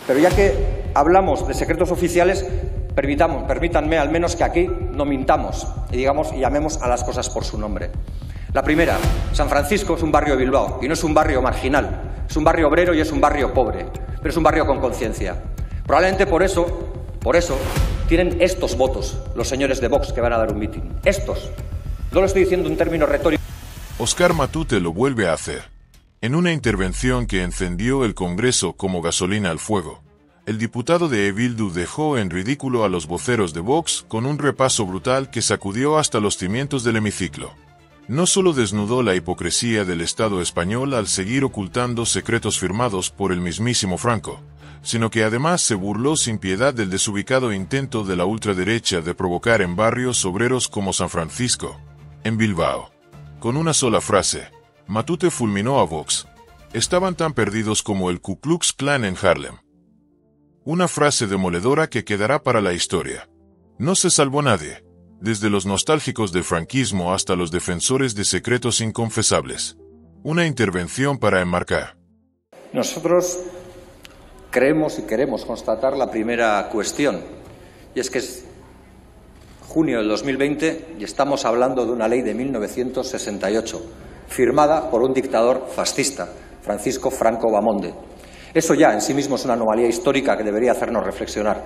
Pero ya que hablamos de secretos oficiales, permítanme al menos que aquí no mintamos y digamos y llamemos a las cosas por su nombre. La primera, San Francisco es un barrio de Bilbao y no es un barrio marginal, es un barrio obrero y es un barrio pobre, pero es un barrio con conciencia. Probablemente por eso, tienen estos votos los señores de Vox que van a dar un mitin. Estos. No lo estoy diciendo en términos retóricos. Óscar Matute lo vuelve a hacer. En una intervención que encendió el Congreso como gasolina al fuego, el diputado de Bildu dejó en ridículo a los voceros de Vox con un repaso brutal que sacudió hasta los cimientos del hemiciclo. No solo desnudó la hipocresía del Estado español al seguir ocultando secretos firmados por el mismísimo Franco, sino que además se burló sin piedad del desubicado intento de la ultraderecha de provocar en barrios obreros como San Francisco, en Bilbao. Con una sola frase, Matute fulminó a Vox. Estaban tan perdidos como el Ku Klux Klan en Harlem. Una frase demoledora que quedará para la historia. No se salvó nadie, desde los nostálgicos del franquismo hasta los defensores de secretos inconfesables. Una intervención para enmarcar. Nosotros creemos y queremos constatar la primera cuestión, y es que es junio del 2020 y estamos hablando de una ley de 1968, firmada por un dictador fascista, Francisco Franco Bamonde. Eso ya en sí mismo es una anomalía histórica que debería hacernos reflexionar.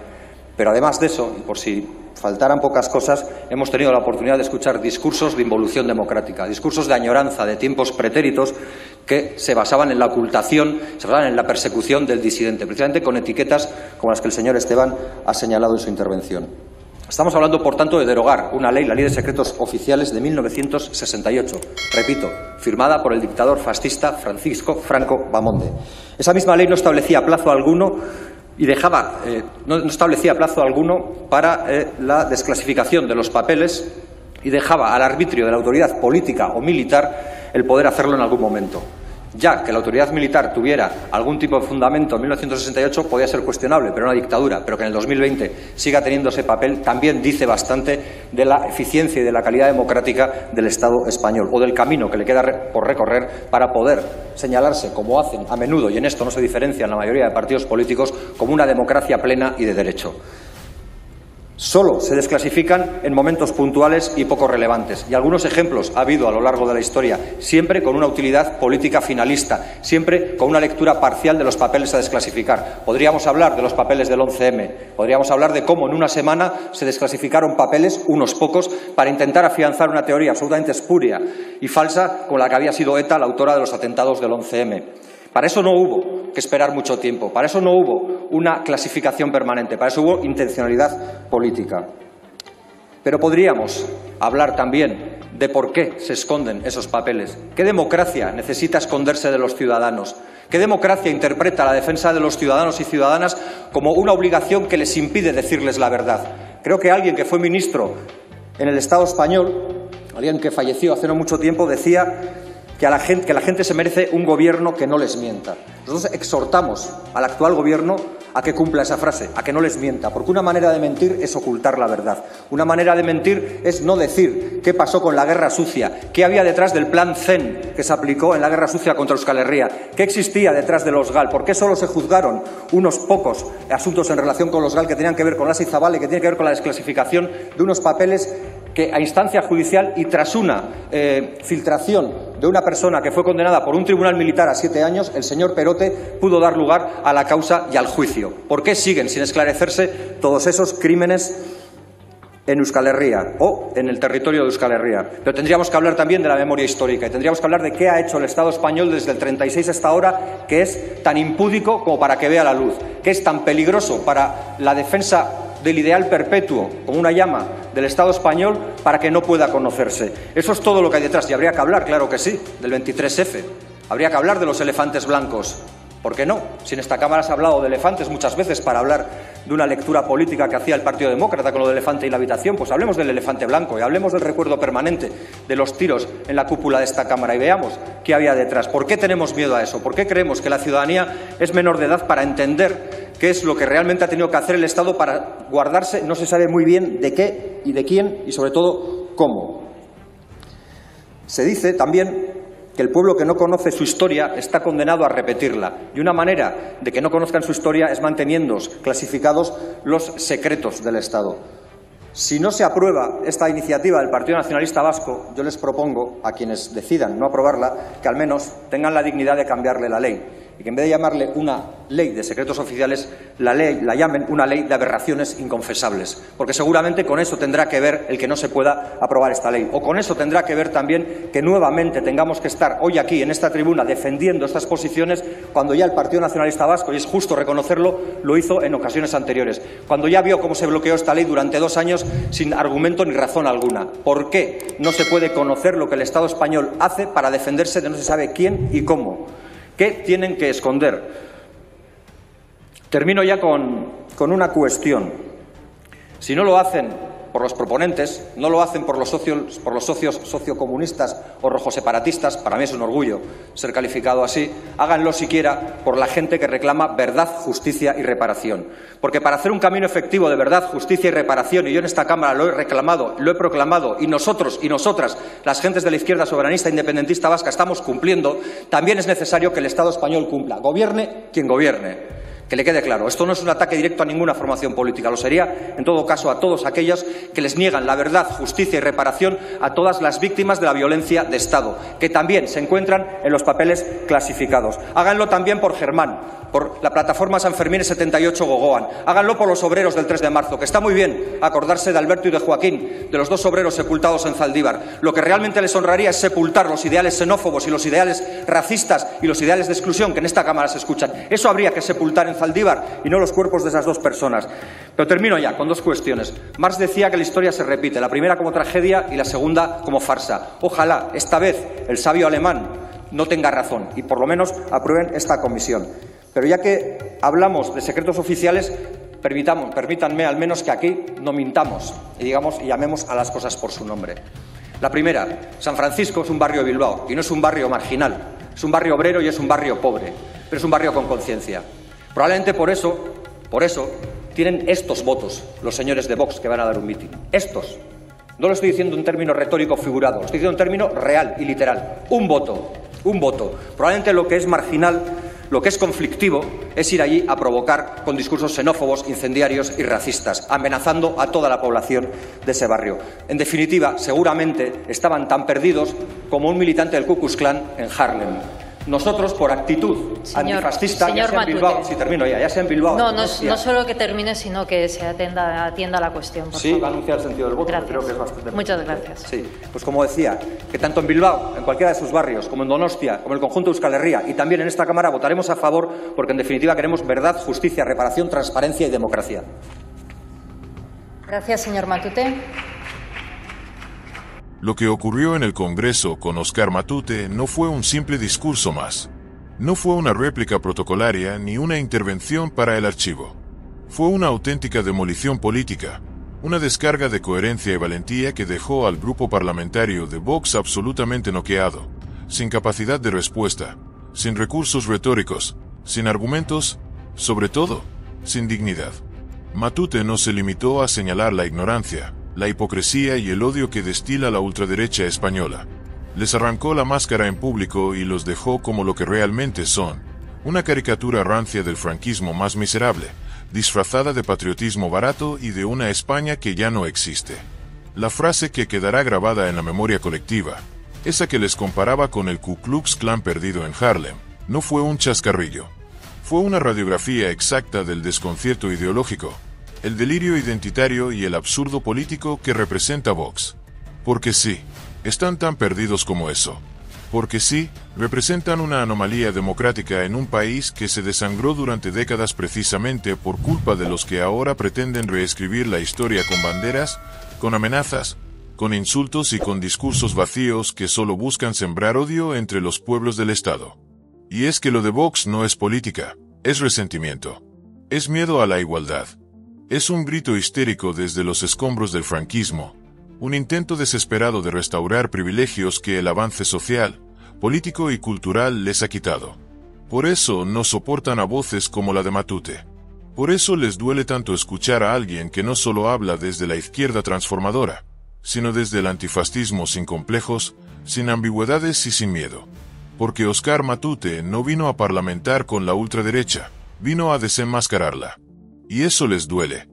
Pero además de eso, y por si faltaran pocas cosas, hemos tenido la oportunidad de escuchar discursos de involución democrática, discursos de añoranza de tiempos pretéritos que se basaban en la ocultación, se basaban en la persecución del disidente, precisamente con etiquetas como las que el señor Esteban ha señalado en su intervención. Estamos hablando, por tanto, de derogar una ley, la Ley de Secretos Oficiales de 1968, repito, firmada por el dictador fascista Francisco Franco Bamonde. Esa misma ley no establecía plazo alguno y no establecía plazo alguno para la desclasificación de los papeles y dejaba al arbitrio de la autoridad política o militar el poder hacerlo en algún momento. Ya que la autoridad militar tuviera algún tipo de fundamento en 1968 podía ser cuestionable, pero una dictadura, pero que en el 2020 siga teniendo ese papel también dice bastante de la eficiencia y de la calidad democrática del Estado español o del camino que le queda por recorrer para poder señalarse, como hacen a menudo, y en esto no se diferencian la mayoría de partidos políticos, como una democracia plena y de derecho. Solo se desclasifican en momentos puntuales y poco relevantes. Y algunos ejemplos ha habido a lo largo de la historia, siempre con una utilidad política finalista, siempre con una lectura parcial de los papeles a desclasificar. Podríamos hablar de los papeles del 11M, podríamos hablar de cómo en una semana se desclasificaron papeles, unos pocos, para intentar afianzar una teoría absolutamente espuria y falsa con la que había sido ETA la autora de los atentados del 11M. Para eso no hubo que esperar mucho tiempo, para eso no hubo una clasificación permanente, para eso hubo intencionalidad política. Pero podríamos hablar también de por qué se esconden esos papeles. ¿Qué democracia necesita esconderse de los ciudadanos? ¿Qué democracia interpreta la defensa de los ciudadanos y ciudadanas como una obligación que les impide decirles la verdad? Creo que alguien que fue ministro en el Estado español, alguien que falleció hace no mucho tiempo, decía que la gente se merece un gobierno que no les mienta. Nosotros exhortamos al actual gobierno a que cumpla esa frase, a que no les mienta, porque una manera de mentir es ocultar la verdad. Una manera de mentir es no decir qué pasó con la guerra sucia, qué había detrás del plan Zen que se aplicó en la guerra sucia contra Euskal Herria, qué existía detrás de los GAL, por qué solo se juzgaron unos pocos asuntos en relación con los GAL que tenían que ver con Lasa y Zabala y que tienen que ver con la desclasificación de unos papeles que a instancia judicial y tras una filtración de una persona que fue condenada por un tribunal militar a 7 años, el señor Perote pudo dar lugar a la causa y al juicio. ¿Por qué siguen sin esclarecerse todos esos crímenes en Euskal Herria o en el territorio de Euskal Herria? Pero tendríamos que hablar también de la memoria histórica y tendríamos que hablar de qué ha hecho el Estado español desde el 36 hasta ahora, que es tan impúdico como para que vea la luz, que es tan peligroso para la defensa del ideal perpetuo, como una llama del Estado español, para que no pueda conocerse. Eso es todo lo que hay detrás. Y habría que hablar, claro que sí, del 23F. Habría que hablar de los elefantes blancos. ¿Por qué no? Si en esta Cámara se ha hablado de elefantes muchas veces para hablar de una lectura política que hacía el Partido Demócrata con lo del elefante y la habitación, pues hablemos del elefante blanco y hablemos del recuerdo permanente de los tiros en la cúpula de esta Cámara y veamos qué había detrás. ¿Por qué tenemos miedo a eso? ¿Por qué creemos que la ciudadanía es menor de edad para entender qué es lo que realmente ha tenido que hacer el Estado para guardarse, no se sabe muy bien de qué y de quién y sobre todo cómo? Se dice también que el pueblo que no conoce su historia está condenado a repetirla. Y una manera de que no conozcan su historia es manteniendo clasificados los secretos del Estado. Si no se aprueba esta iniciativa del Partido Nacionalista Vasco, yo les propongo a quienes decidan no aprobarla que al menos tengan la dignidad de cambiarle la ley y que en vez de llamarle una ley de secretos oficiales, la llamen una ley de aberraciones inconfesables, porque seguramente con eso tendrá que ver el que no se pueda aprobar esta ley, o con eso tendrá que ver también que nuevamente tengamos que estar hoy aquí en esta tribuna defendiendo estas posiciones cuando ya el Partido Nacionalista Vasco, y es justo reconocerlo, lo hizo en ocasiones anteriores, cuando ya vio cómo se bloqueó esta ley durante 2 años sin argumento ni razón alguna. ¿Por qué no se puede conocer lo que el Estado español hace para defenderse de no se sabe quién y cómo? ¿Qué tienen que esconder? Termino ya con una cuestión. Si no lo hacen por los proponentes, no lo hacen por los socios sociocomunistas o rojoseparatistas, para mí es un orgullo ser calificado así, háganlo siquiera por la gente que reclama verdad, justicia y reparación. Porque para hacer un camino efectivo de verdad, justicia y reparación, y yo en esta Cámara lo he reclamado, lo he proclamado, y nosotros y nosotras, las gentes de la izquierda soberanista e independentista vasca, estamos cumpliendo, también es necesario que el Estado español cumpla. Gobierne quien gobierne. Que le quede claro, esto no es un ataque directo a ninguna formación política, lo sería, en todo caso, a todos aquellos que les niegan la verdad, justicia y reparación a todas las víctimas de la violencia de Estado, que también se encuentran en los papeles clasificados. Háganlo también por Germán, por la plataforma San Fermín 78 Gogoan. Háganlo por los obreros del 3 de marzo, que está muy bien acordarse de Alberto y de Joaquín, de los 2 obreros sepultados en Zaldívar. Lo que realmente les honraría es sepultar los ideales xenófobos y los ideales racistas y los ideales de exclusión que en esta Cámara se escuchan. Eso habría que sepultar en Zaldívar y no los cuerpos de esas 2 personas. Pero termino ya con 2 cuestiones. Marx decía que la historia se repite, la primera como tragedia y la segunda como farsa. Ojalá esta vez el sabio alemán no tenga razón y por lo menos aprueben esta comisión. Pero ya que hablamos de secretos oficiales, permítanme al menos que aquí no mintamos y llamemos a las cosas por su nombre. La primera, San Francisco es un barrio de Bilbao y no es un barrio marginal, es un barrio obrero y es un barrio pobre, pero es un barrio con conciencia. Probablemente por eso, tienen estos votos los señores de Vox que van a dar un mitin. Estos. No lo estoy diciendo en término retórico figurado, lo estoy diciendo en término real y literal. Un voto. Probablemente lo que es marginal, lo que es conflictivo, es ir allí a provocar con discursos xenófobos, incendiarios y racistas, amenazando a toda la población de ese barrio. En definitiva, seguramente estaban tan perdidos como un militante del Ku Klux Klan en Harlem. Nosotros, por actitud antifascista, ya sea en Bilbao, si termino ya sea en Bilbao. No solo que termine, sino que se atienda a la cuestión. Por favor. Va a anunciar el sentido del voto. Gracias. Creo que es bastante. Muchas gracias. Sí, pues como decía, que tanto en Bilbao, en cualquiera de sus barrios, como en Donostia, como en el conjunto de Euskal Herria y también en esta Cámara votaremos a favor porque en definitiva queremos verdad, justicia, reparación, transparencia y democracia. Gracias, señor Matute. Lo que ocurrió en el Congreso con Óscar Matute no fue un simple discurso más. No fue una réplica protocolaria ni una intervención para el archivo. Fue una auténtica demolición política, una descarga de coherencia y valentía que dejó al grupo parlamentario de Vox absolutamente noqueado, sin capacidad de respuesta, sin recursos retóricos, sin argumentos, sobre todo, sin dignidad. Matute no se limitó a señalar la ignorancia, la hipocresía y el odio que destila la ultraderecha española. Les arrancó la máscara en público y los dejó como lo que realmente son, una caricatura rancia del franquismo más miserable, disfrazada de patriotismo barato y de una España que ya no existe. La frase que quedará grabada en la memoria colectiva, esa que les comparaba con el Ku Klux Klan perdido en Harlem, no fue un chascarrillo. Fue una radiografía exacta del desconcierto ideológico, el delirio identitario y el absurdo político que representa Vox. Porque sí, están tan perdidos como eso. Porque sí, representan una anomalía democrática en un país que se desangró durante décadas precisamente por culpa de los que ahora pretenden reescribir la historia con banderas, con amenazas, con insultos y con discursos vacíos que solo buscan sembrar odio entre los pueblos del Estado. Y es que lo de Vox no es política, es resentimiento. Es miedo a la igualdad. Es un grito histérico desde los escombros del franquismo, un intento desesperado de restaurar privilegios que el avance social, político y cultural les ha quitado. Por eso no soportan a voces como la de Matute. Por eso les duele tanto escuchar a alguien que no solo habla desde la izquierda transformadora, sino desde el antifascismo sin complejos, sin ambigüedades y sin miedo. Porque Oscar Matute no vino a parlamentar con la ultraderecha, vino a desenmascararla. Y eso les duele.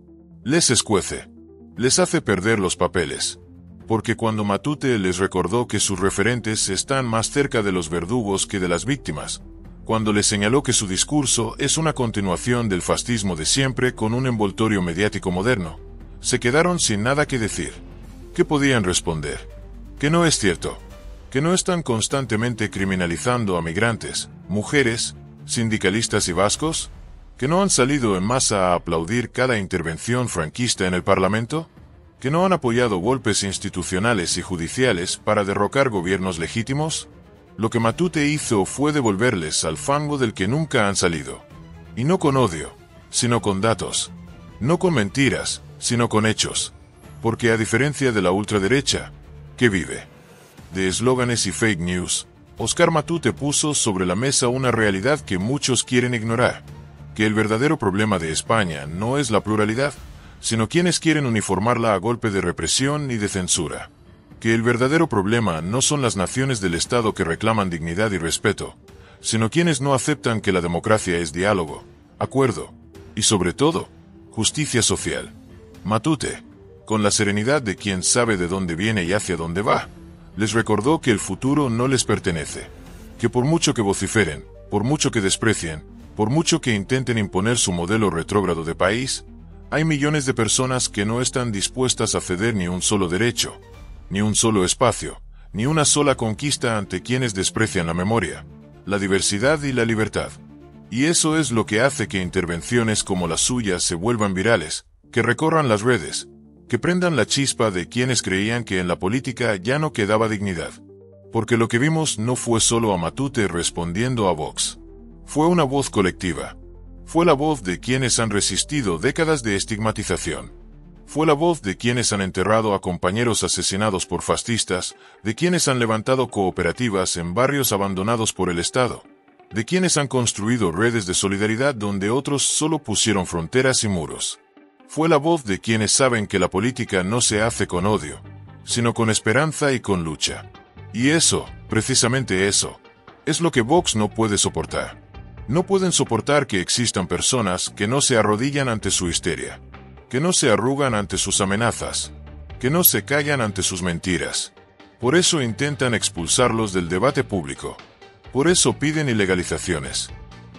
Les escuece. Les hace perder los papeles. Porque cuando Matute les recordó que sus referentes están más cerca de los verdugos que de las víctimas, cuando les señaló que su discurso es una continuación del fascismo de siempre con un envoltorio mediático moderno, se quedaron sin nada que decir. ¿Qué podían responder? Que no es cierto. Que no están constantemente criminalizando a migrantes, mujeres, sindicalistas y vascos, que no han salido en masa a aplaudir cada intervención franquista en el Parlamento, que no han apoyado golpes institucionales y judiciales para derrocar gobiernos legítimos. Lo que Matute hizo fue devolverles al fango del que nunca han salido. Y no con odio, sino con datos. No con mentiras, sino con hechos. Porque a diferencia de la ultraderecha, que vive de eslóganes y fake news, Oscar Matute puso sobre la mesa una realidad que muchos quieren ignorar, que el verdadero problema de España no es la pluralidad, sino quienes quieren uniformarla a golpe de represión y de censura. Que el verdadero problema no son las naciones del Estado que reclaman dignidad y respeto, sino quienes no aceptan que la democracia es diálogo, acuerdo, y sobre todo, justicia social. Matute, con la serenidad de quien sabe de dónde viene y hacia dónde va, les recordó que el futuro no les pertenece, que por mucho que vociferen, por mucho que desprecien, por mucho que intenten imponer su modelo retrógrado de país, hay millones de personas que no están dispuestas a ceder ni un solo derecho, ni un solo espacio, ni una sola conquista ante quienes desprecian la memoria, la diversidad y la libertad. Y eso es lo que hace que intervenciones como la suya se vuelvan virales, que recorran las redes, que prendan la chispa de quienes creían que en la política ya no quedaba dignidad. Porque lo que vimos no fue solo a Matute respondiendo a Vox. Fue una voz colectiva. Fue la voz de quienes han resistido décadas de estigmatización. Fue la voz de quienes han enterrado a compañeros asesinados por fascistas, de quienes han levantado cooperativas en barrios abandonados por el Estado, de quienes han construido redes de solidaridad donde otros solo pusieron fronteras y muros. Fue la voz de quienes saben que la política no se hace con odio, sino con esperanza y con lucha. Y eso, precisamente eso, es lo que Vox no puede soportar. No pueden soportar que existan personas que no se arrodillan ante su histeria, que no se arrugan ante sus amenazas, que no se callan ante sus mentiras. Por eso intentan expulsarlos del debate público. Por eso piden ilegalizaciones.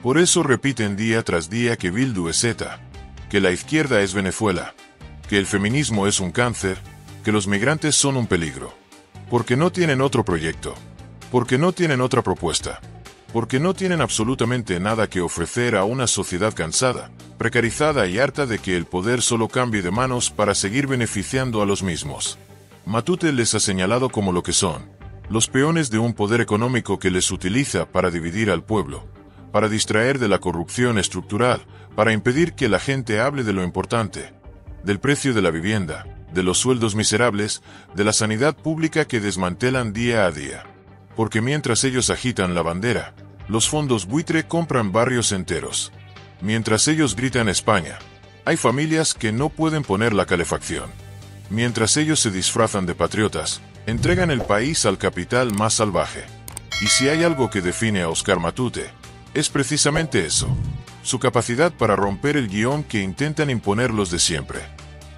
Por eso repiten día tras día que Bildu es ETA, que la izquierda es Venezuela, que el feminismo es un cáncer, que los migrantes son un peligro. Porque no tienen otro proyecto. Porque no tienen otra propuesta. Porque no tienen absolutamente nada que ofrecer a una sociedad cansada, precarizada y harta de que el poder solo cambie de manos para seguir beneficiando a los mismos. Matute les ha señalado como lo que son, los peones de un poder económico que les utiliza para dividir al pueblo, para distraer de la corrupción estructural, para impedir que la gente hable de lo importante, del precio de la vivienda, de los sueldos miserables, de la sanidad pública que desmantelan día a día. Porque mientras ellos agitan la bandera, los fondos buitre compran barrios enteros. Mientras ellos gritan España, hay familias que no pueden poner la calefacción. Mientras ellos se disfrazan de patriotas, entregan el país al capital más salvaje. Y si hay algo que define a Oscar Matute, es precisamente eso. Su capacidad para romper el guión que intentan imponer los de siempre.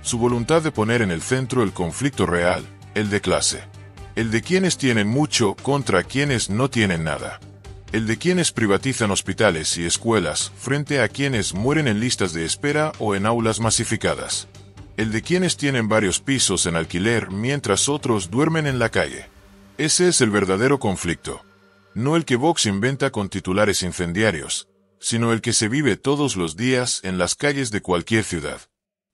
Su voluntad de poner en el centro el conflicto real, el de clase. El de quienes tienen mucho contra quienes no tienen nada. El de quienes privatizan hospitales y escuelas frente a quienes mueren en listas de espera o en aulas masificadas. El de quienes tienen varios pisos en alquiler mientras otros duermen en la calle. Ese es el verdadero conflicto. No el que Vox inventa con titulares incendiarios, sino el que se vive todos los días en las calles de cualquier ciudad.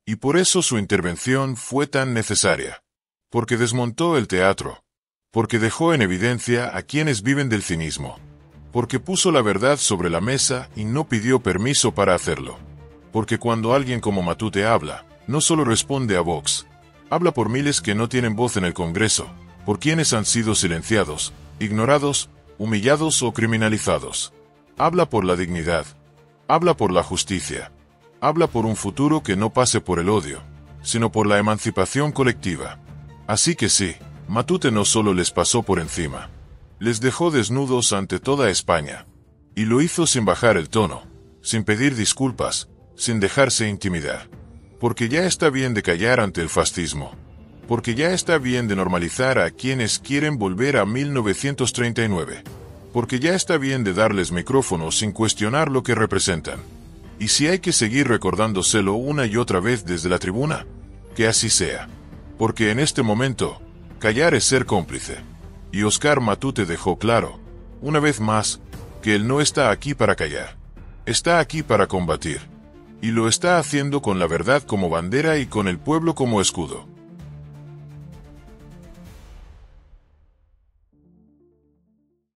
Y por eso su intervención fue tan necesaria. Porque desmontó el teatro. Porque dejó en evidencia a quienes viven del cinismo. Porque puso la verdad sobre la mesa y no pidió permiso para hacerlo. Porque cuando alguien como Matute habla, no solo responde a Vox, habla por miles que no tienen voz en el Congreso, por quienes han sido silenciados, ignorados, humillados o criminalizados. Habla por la dignidad. Habla por la justicia. Habla por un futuro que no pase por el odio, sino por la emancipación colectiva. Así que sí, Matute no solo les pasó por encima. Les dejó desnudos ante toda España. Y lo hizo sin bajar el tono, sin pedir disculpas, sin dejarse intimidar. Porque ya está bien de callar ante el fascismo. Porque ya está bien de normalizar a quienes quieren volver a 1939. Porque ya está bien de darles micrófonos sin cuestionar lo que representan. Y si hay que seguir recordándoselo una y otra vez desde la tribuna, que así sea. Porque en este momento, callar es ser cómplice. Y Oscar Matute dejó claro, una vez más, que él no está aquí para callar. Está aquí para combatir. Y lo está haciendo con la verdad como bandera y con el pueblo como escudo.